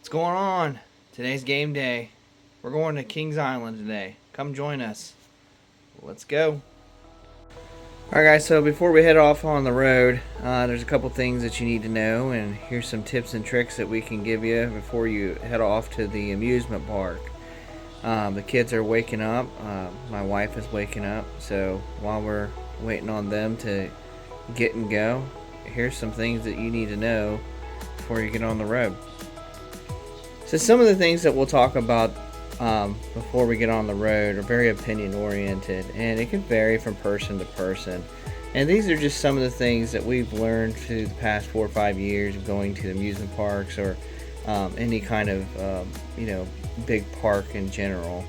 What's going on? Today's game day. We're going to Kings Island today. Come join us. Let's go. Alright guys, so before we head off on the road, there's a couple things that you need to know, and here's some tips and tricks that we can give you before you head off to the amusement park. The kids are waking up. My wife is waking up, so while we're waiting on them to get and go, here's some things that you need to know before you get on the road. So some of the things that we'll talk about before we get on the road are very opinion oriented, and it can vary from person to person. And these are just some of the things that we've learned through the past 4 or 5 years of going to amusement parks or any kind of big park in general.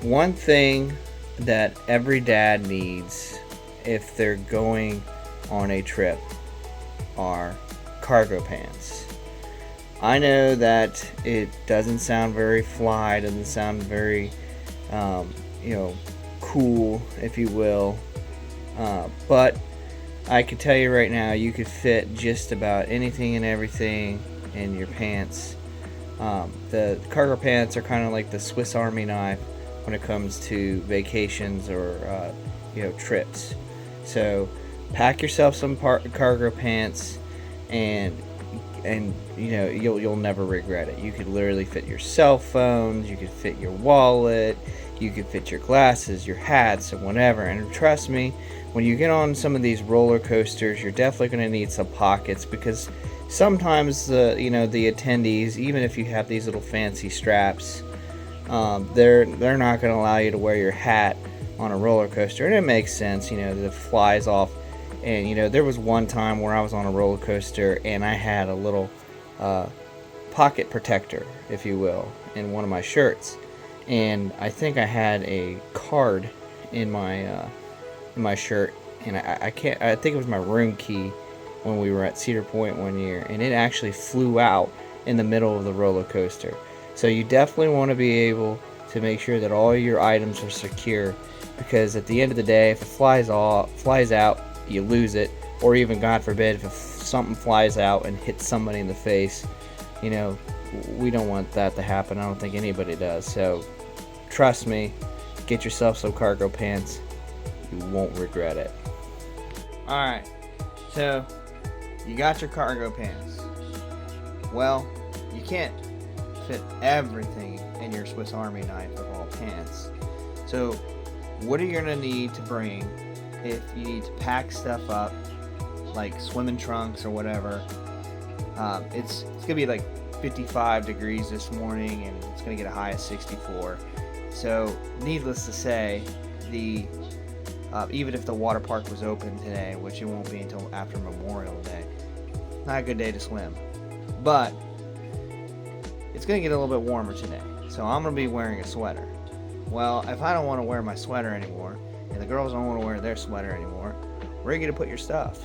One thing that every dad needs if they're going on a trip are cargo pants. I know that it doesn't sound very fly, doesn't sound very, cool, if you will. But I can tell you right now, you could fit just about anything and everything in your pants. The cargo pants are kind of like the Swiss Army knife when it comes to vacations or, trips. So pack yourself some cargo pants and you'll never regret it. You could literally fit your cell phones, you could fit your wallet, you could fit your glasses, your hats, and whatever. And trust me, when you get on some of these roller coasters, you're definitely going to need some pockets, because sometimes the attendees, even if you have these little fancy straps, they're not going to allow you to wear your hat on a roller coaster, and it makes sense. It flies off. And there was one time where I was on a roller coaster and I had a little pocket protector, if you will, in one of my shirts, and I think I had a card in my shirt, and I think it was my room key when we were at Cedar Point one year, and it actually flew out in the middle of the roller coaster. So you definitely want to be able to make sure that all your items are secure, because at the end of the day, if it flies out, you lose it, or even, God forbid, if something flies out and hits somebody in the face, we don't want that to happen. I don't think anybody does. So trust me, get yourself some cargo pants. You won't regret it. Alright, so you got your cargo pants. Well, you can't fit everything in your Swiss Army knife of all pants. So what are you going to need to bring if you need to pack stuff up, like swimming trunks or whatever? It's gonna be like 55 degrees this morning, and it's gonna get a high of 64. So needless to say, even if the water park was open today, which it won't be until after Memorial Day, not a good day to swim. But it's gonna get a little bit warmer today, so I'm gonna be wearing a sweater. Well, if I don't want to wear my sweater anymore, and the girls don't want to wear their sweater anymore, where are you going to put your stuff?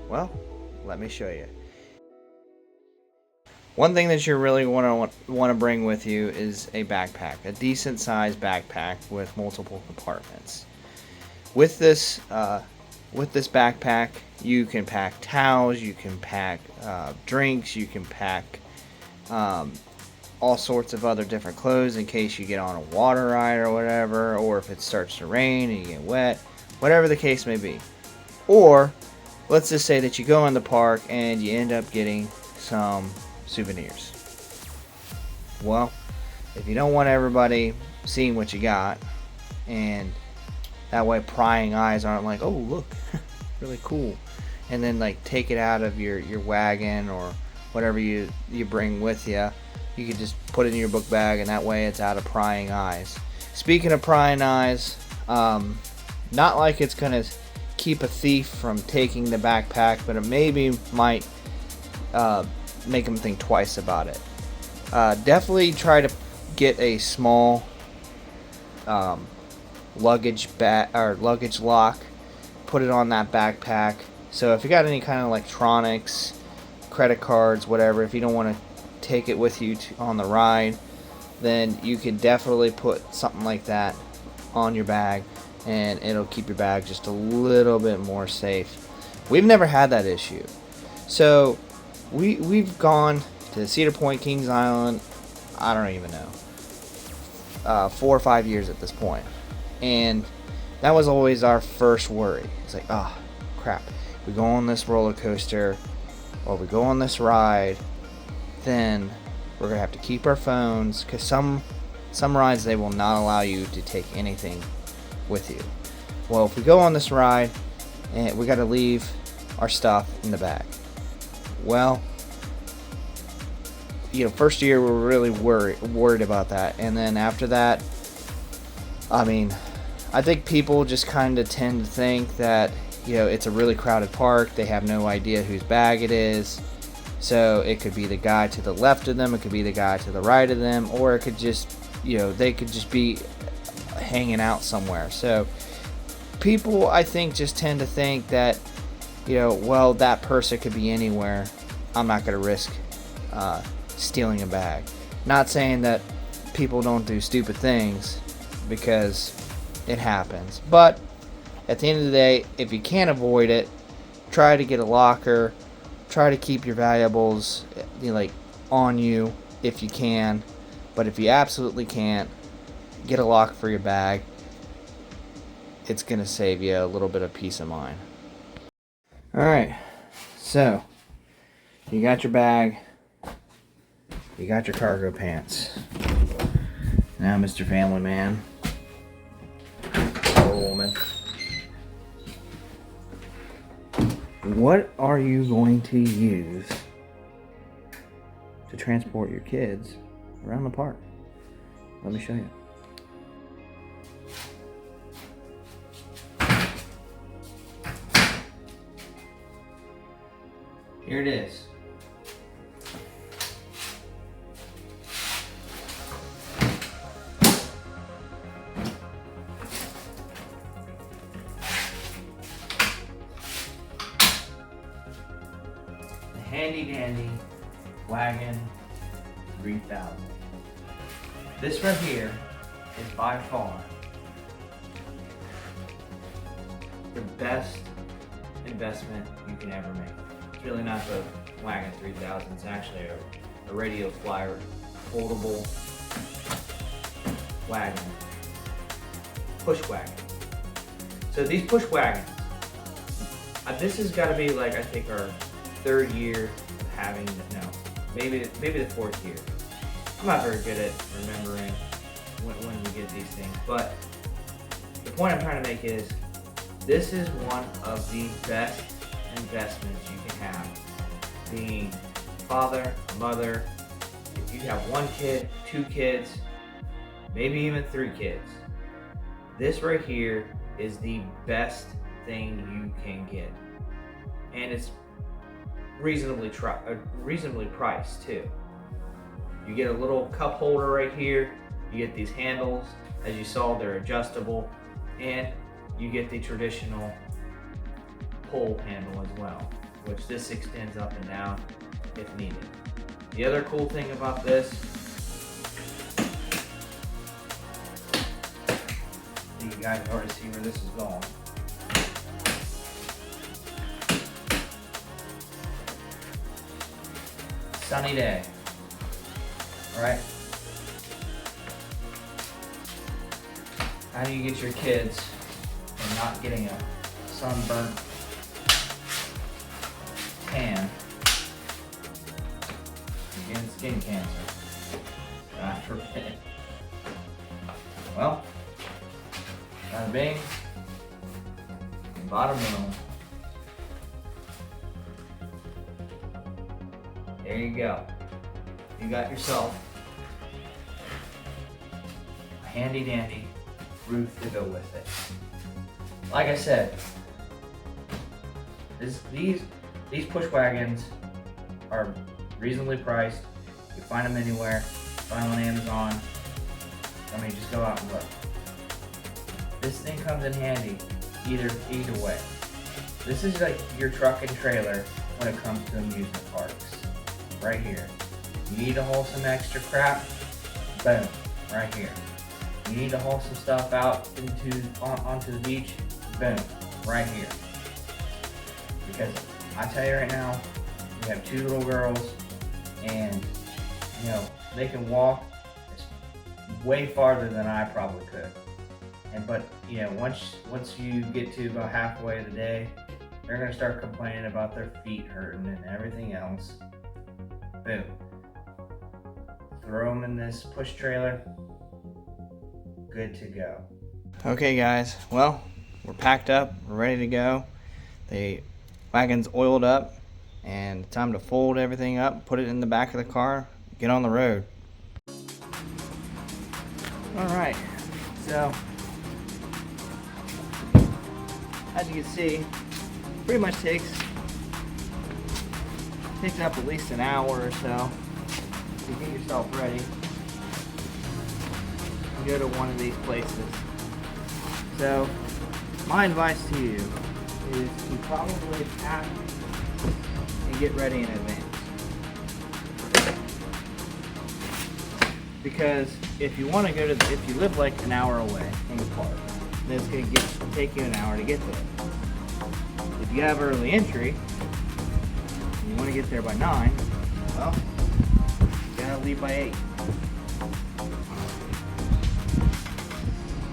Well, let me show you. One thing that you really want to bring with you is a backpack, a decent sized backpack with multiple compartments. With this backpack, you can pack towels, you can pack drinks, you can pack all sorts of other different clothes in case you get on a water ride or whatever, or if it starts to rain and you get wet, whatever the case may be. Or let's just say that you go in the park and you end up getting some souvenirs. Well, if you don't want everybody seeing what you got, and that way prying eyes aren't like, oh look, really cool, and then like take it out of your wagon or whatever you bring with you, you can just put it in your book bag, and that way it's out of prying eyes. Speaking of prying eyes, not like it's going to keep a thief from taking the backpack, but it maybe might make them think twice about it. Definitely try to get a small luggage lock, put it on that backpack. So if you got any kind of electronics, credit cards, whatever, if you don't want to take it with you on the ride, then you can definitely put something like that on your bag, and it'll keep your bag just a little bit more safe. We've never had that issue. So we've gone to Cedar Point, Kings Island, I don't even know, 4 or 5 years at this point. And that was always our first worry. It's like, oh, crap. We go on this roller coaster or we go on this ride, then we're going to have to keep our phones, because some rides, they will not allow you to take anything with you. Well, if we go on this ride, and we got to leave our stuff in the bag. Well, first year we were really worried about that. And then after that, I mean, I think people just kind of tend to think that, it's a really crowded park. They have no idea whose bag it is. So it could be the guy to the left of them, it could be the guy to the right of them, or it could just, they could just be hanging out somewhere. So people, I think, just tend to think that, well, that person could be anywhere. I'm not going to risk stealing a bag. Not saying that people don't do stupid things, because it happens. But at the end of the day, if you can't avoid it, try to get a locker. Try to keep your valuables on you if you can. But if you absolutely can't, get a locker for your bag. It's going to save you a little bit of peace of mind. Alright, so you got your bag, you got your cargo pants. Now, Mr. Family Man, or woman, what are you going to use to transport your kids around the park? Let me show you. Here it is. The handy dandy wagon 3000. This right here is by far the best investment you can ever make. It's really not the wagon 3000. It's actually a radio flyer foldable wagon, push wagon. So these push wagons, this has got to be like, I think, our 3rd year of having, maybe the 4th year. I'm not very good at remembering when we get these things, but the point I'm trying to make is, this is one of the best investments you can have. Being father, mother, if you have 1 kid, 2 kids, maybe even 3 kids, this right here is the best thing you can get. And it's reasonably priced too. You get a little cup holder right here, you get these handles, as you saw, they're adjustable, and you get the traditional pull handle as well, which this extends up and down if needed. The other cool thing about this, you guys already see where this is going. Sunny day, all right? How do you get your kids from not getting a sunburnt tan and getting skin cancer? God forbid. Well, bada bing, and bada boom. There you go. You got yourself a handy dandy roof to go with it. Like I said, these push wagons are reasonably priced. You find them anywhere. Find them on Amazon. I mean, just go out and look. This thing comes in handy either way. This is like your truck and trailer when it comes to amusement parks. Right here. You need to haul some extra crap? Boom. Right here. You need to haul some stuff out onto the beach? Boom. Right here. Because I tell you right now, we have 2 little girls, and they can walk way farther than I probably could. But once you get to about halfway of the day, they're gonna start complaining about their feet hurting and everything else. Boom. Throw them in this push trailer. Good to go. Okay guys, well, we're packed up, we're ready to go. The wagon's oiled up, and time to fold everything up, put it in the back of the car, get on the road. Alright, so as you can see, pretty much takes up at least an hour or so to get yourself ready and go to one of these places. So my advice to you is to probably pack and get ready in advance. Because if you want to go to, if you live like an hour away from the park, then it's going to take you an hour to get there. If you have early entry, and you want to get there by 9, well, you gotta leave by 8.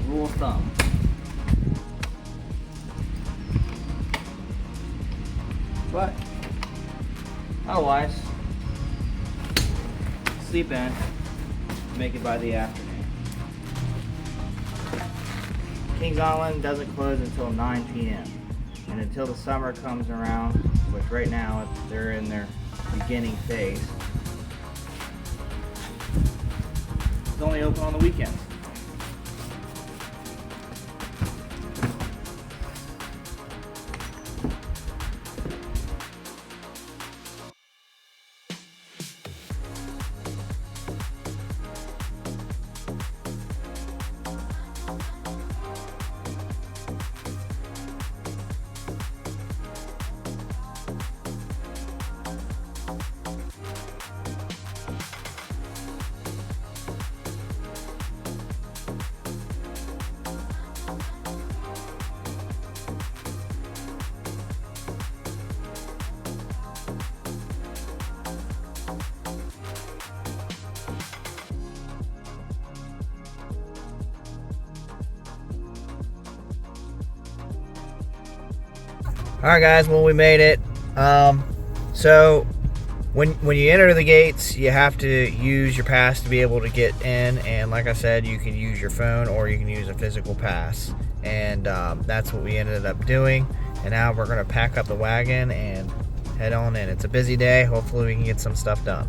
Rule of thumb. But otherwise, sleep in, make it by the afternoon. Kings Island doesn't close until 9 p.m. and until the summer comes around, which right now they're in their beginning phase, it's only open on the weekends. Alright guys, well, we made it. So when you enter the gates, you have to use your pass to be able to get in, and like I said, you can use your phone or you can use a physical pass, and that's what we ended up doing. And now we're going to pack up the wagon and head on in. It's a busy day. Hopefully we can get some stuff done.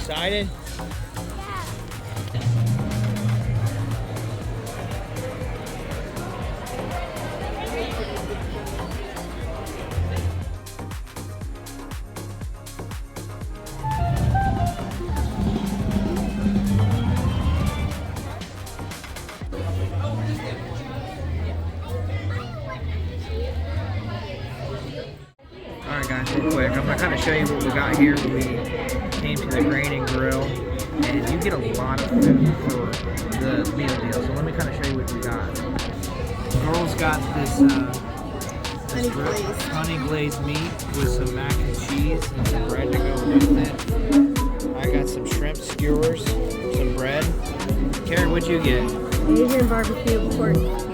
Excited? Alright guys, real quick, I'm going to kind of show you what we got here when we came to the Grain and Grill, and you get a lot of food for the meal deal. So let me kind of show you what we got. The girls got this honey glazed meat with some mac and cheese and some bread to go with it. I got some shrimp skewers, some bread. Carrie, what'd you get? Asian barbecue pork skewers.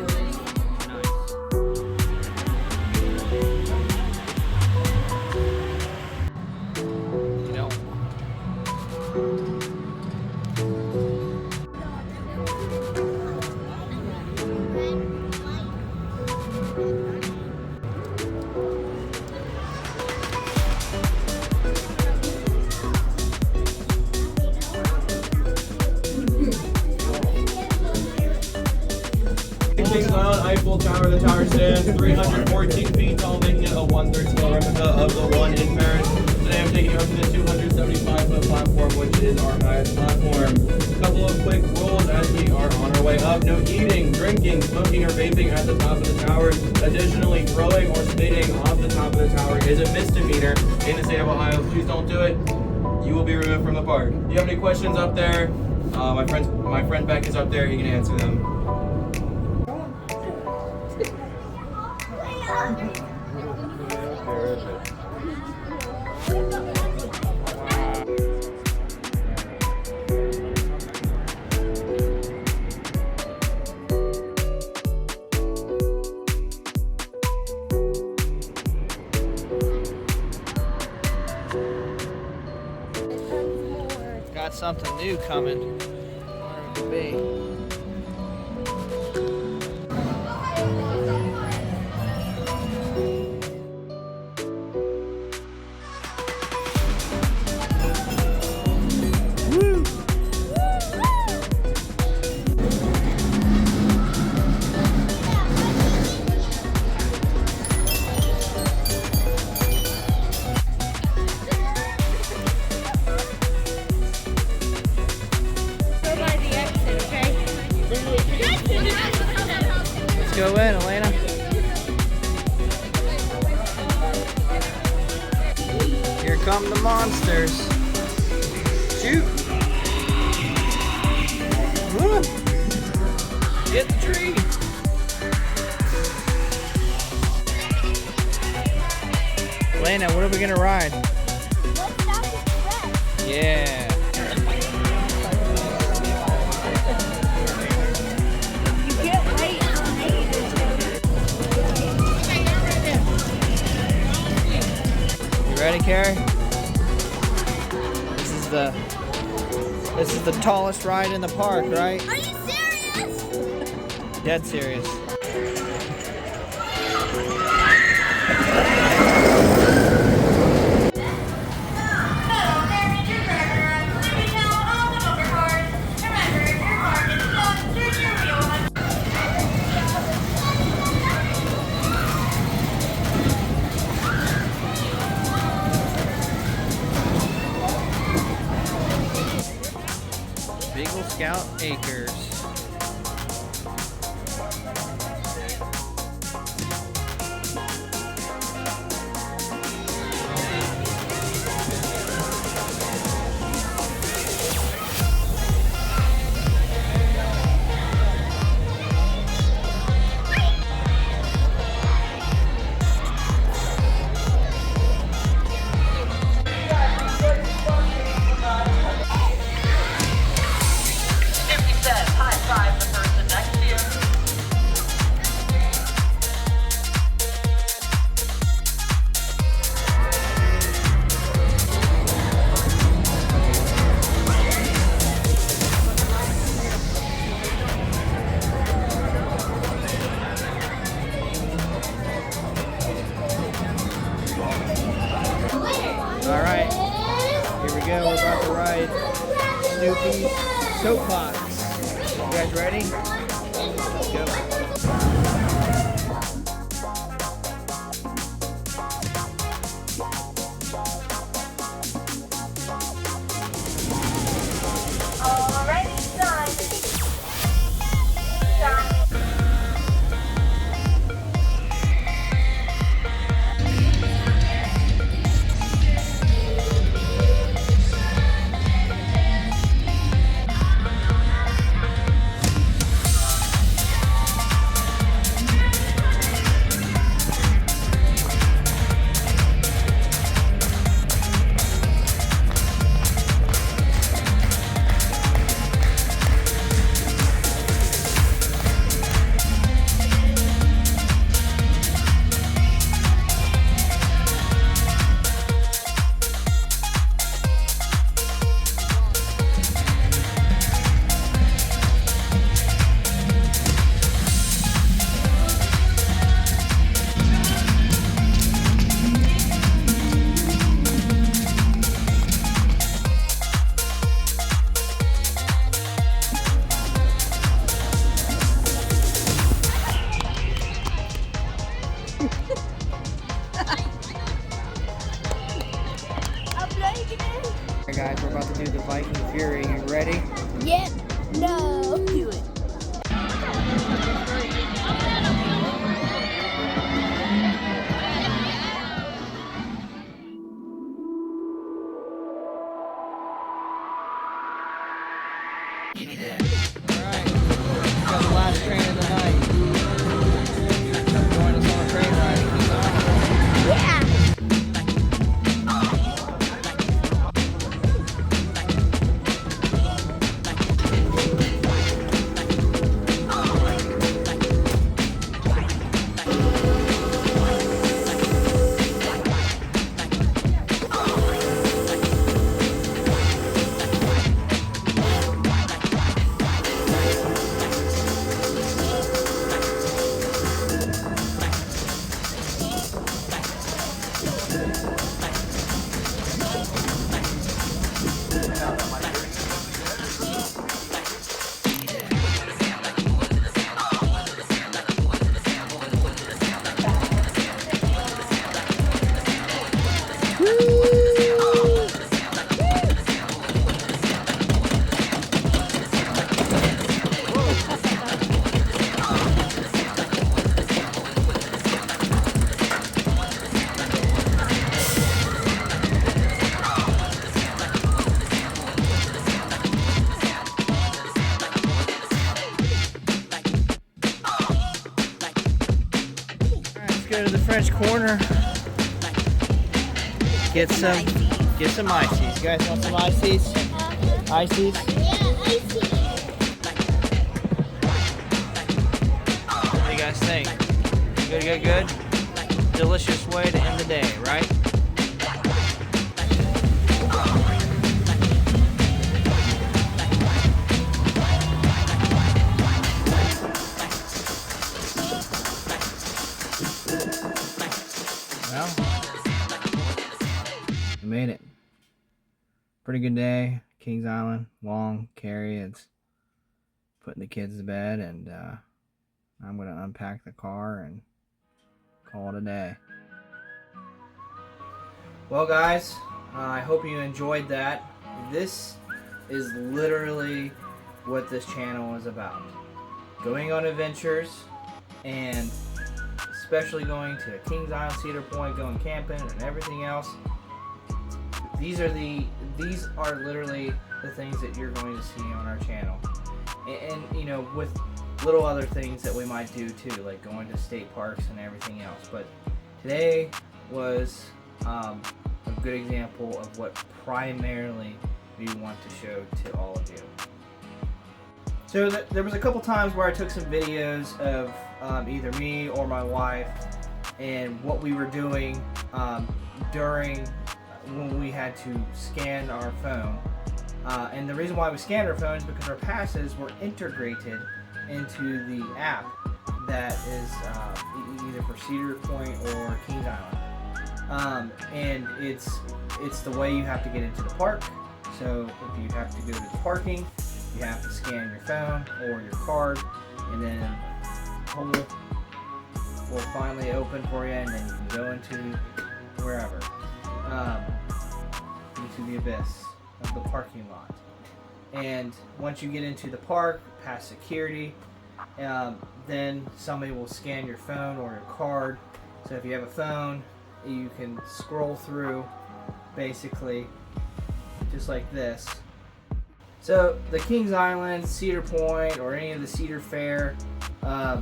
Kings Island Eiffel Tower. The tower stands 314 feet tall, making it a 1/3 scale replica of the one in Paris. onto the 275-foot platform, which is our highest platform. Couple of quick rules as we are on our way up. No eating, drinking, smoking, or vaping at the top of the towers. Additionally, throwing or spitting off the top of the tower is a misdemeanor in the state of Ohio. Please don't do it. You will be removed from the park. Do you have any questions up there? My friend Beck is up there. He can answer them. Got something new coming. Where it could be. Go in, Elena. Here come the monsters. Shoot. Woo. Hit the tree. Elena, what are we gonna ride? Yeah. Ready, Carrie? This is the tallest ride in the park, right? Are you serious? Dead serious. Eagle Scout Acres. Alright, here we go, we're about to ride Snoopy's Soapbox. You guys ready? Let's go. Alright guys, we're about to do the Viking Fury. You ready? Yep. No. Do it. Alright, got the last train of the night. Come join us on a train ride in Kings Island. Yeah. Let's go to the French corner. Get some ices. You guys want some ices? Ices? Yeah, I see. What do you guys think? Good? Delicious way to end the day, right? Well, we made it. Pretty good day. Kings Island, long carry. It's putting the kids to bed, and I'm going to unpack the car and call it a day. Well, guys, I hope you enjoyed that. This is literally what this channel is about. Going on adventures, and especially going to Kings Island, Cedar Point, going camping, and everything else. These are literally the things that you're going to see on our channel, and you know, with little other things that we might do too, like going to state parks and everything else. But today was a good example of what primarily we want to show to all of you. So there was a couple times where I took some videos of either me or my wife and what we were doing during when we had to scan our phone. And the reason why we scanned our phone is because our passes were integrated into the app that is either for Cedar Point or Kings Island. And it's the way you have to get into the park. So if you have to go to the parking, you have to scan your phone or your card, and then hole will finally open for you, and then you can go into wherever, into the abyss of the parking lot. And once you get into the park, past security, then somebody will scan your phone or your card. So if you have a phone, you can scroll through basically just like this. So the Kings Island, Cedar Point, or any of the Cedar Fair, at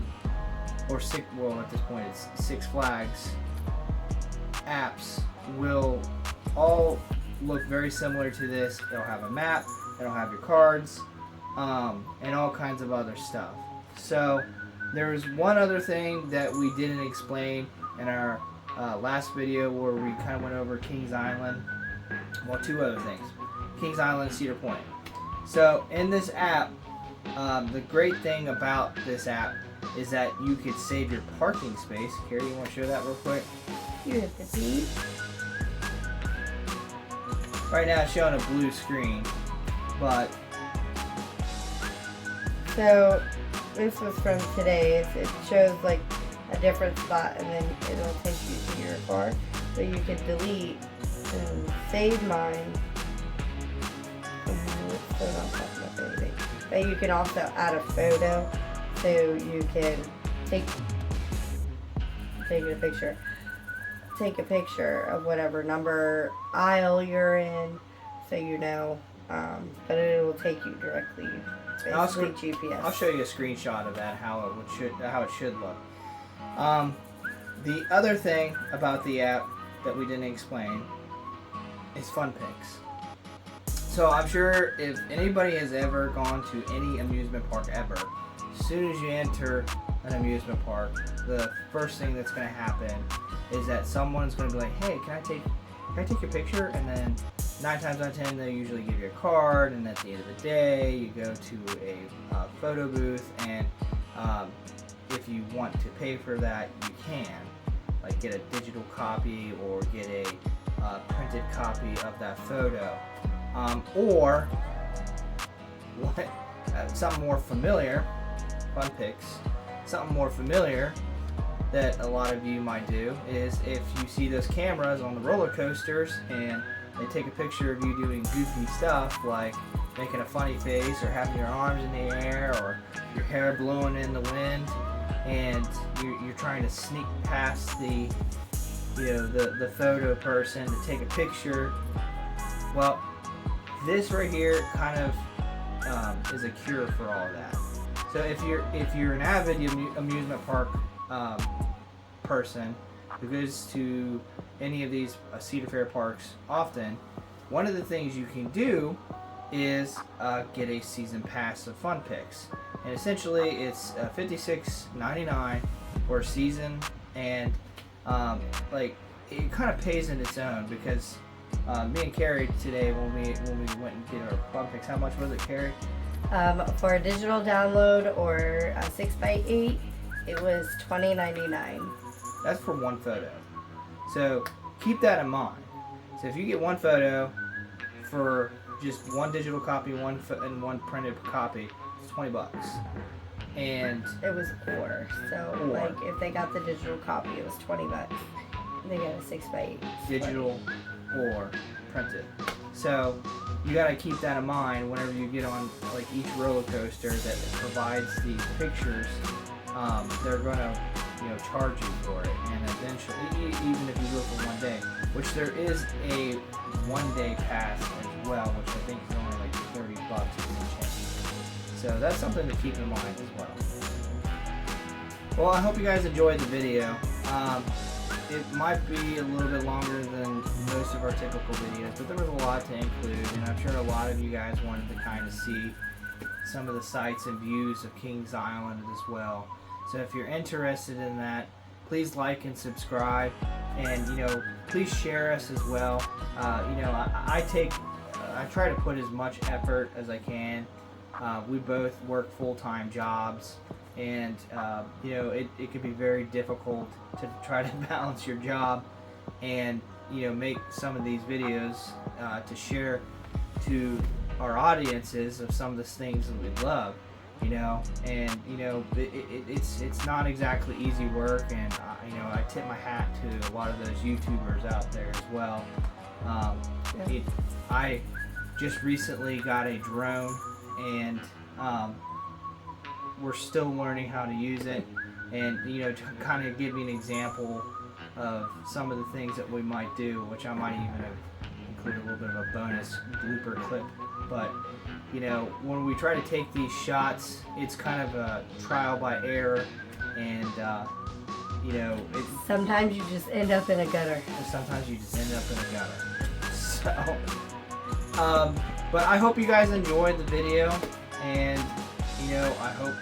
this point it's Six Flags apps will all look very similar to this. It'll have a map, it'll have your cards, and all kinds of other stuff. So there was one other thing that we didn't explain in our last video where we kind of went over Kings Island. Well, two other things. Kings Island and Cedar Point. So in this app, the great thing about this app is that you could save your parking space. Carrie, you want to show that real quick? You have to see. Right now it's showing a blue screen, but So this was from today. It shows like a different spot, and then it'll take you to your car, so you can delete and save mine, So we're not talking about anything. But you can also add a photo, so you can take a picture. Take a picture of whatever number aisle you're in, so you know. But it will take you directly. Basically GPS. I'll show you a screenshot of that how it should look. The other thing about the app that we didn't explain is FunPix. So I'm sure if anybody has ever gone to any amusement park ever, as soon as you enter an amusement park, the first thing that's going to happen is that someone's going to be like, hey, can I take your picture? And then 9 times out of 10 they usually give you a card, and at the end of the day you go to a photo booth, and if you want to pay for that you can, like get a digital copy or get a printed copy of that photo, or what something more familiar, FunPix, something more familiar that a lot of you might do is if you see those cameras on the roller coasters and they take a picture of you doing goofy stuff like making a funny face or having your arms in the air or your hair blowing in the wind, and you're trying to sneak past the photo person to take a picture. Well, this right here kind of is a cure for all of that. So if you're an avid amusement park person who goes to any of these Cedar Fair parks often, one of the things you can do is get a season pass of FunPix, and essentially it's $56.99 for a season, and like it kind of pays in its own because me and Carrie today when we went and did our FunPix, how much was it, Carrie? For a digital download or a 6x8, it was $20.99. That's for one photo. So keep that in mind. So if you get one photo for just one digital copy, and one printed copy, it's $20. And it was or. So like if they got the digital copy, it was $20. They got a 6x8. Digital or printed. So you got to keep that in mind whenever you get on like each roller coaster that provides these pictures. They're gonna charge you for it, and eventually, even if you go for one day, which there is a one-day pass as well, which I think is only like $30 and change. So that's something to keep in mind as well. Well, I hope you guys enjoyed the video. It might be a little bit longer than most of our typical videos, but there was a lot to include, and I'm sure a lot of you guys wanted to kind of see some of the sights and views of Kings Island as well. So if you're interested in that, please like and subscribe, and please share us as well. I try to put as much effort as I can. We both work full-time jobs, and it can be very difficult to try to balance your job and make some of these videos to share to our audiences of some of the things that we love. It's not exactly easy work, and I tip my hat to a lot of those YouTubers out there as well. I just recently got a drone, and we're still learning how to use it, and to kind of give you an example of some of the things that we might do, which I might even include a little bit of a bonus blooper clip. But when we try to take these shots, it's kind of a trial by error, and sometimes you just end up in a gutter. Sometimes you just end up in a gutter. So, but I hope you guys enjoyed the video, and I hope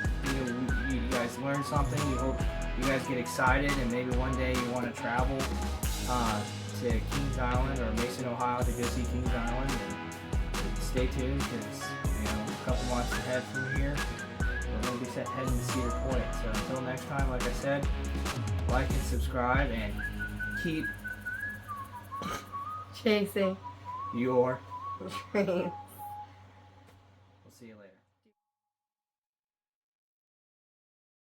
you guys learned something. You hope you guys get excited, and maybe one day you want to travel to Kings Island or Mason, Ohio to go see Kings Island. And stay tuned, because a couple months ahead from here, we're going to be heading to Cedar Point. So until next time, like I said, like and subscribe, and keep chasing your dream.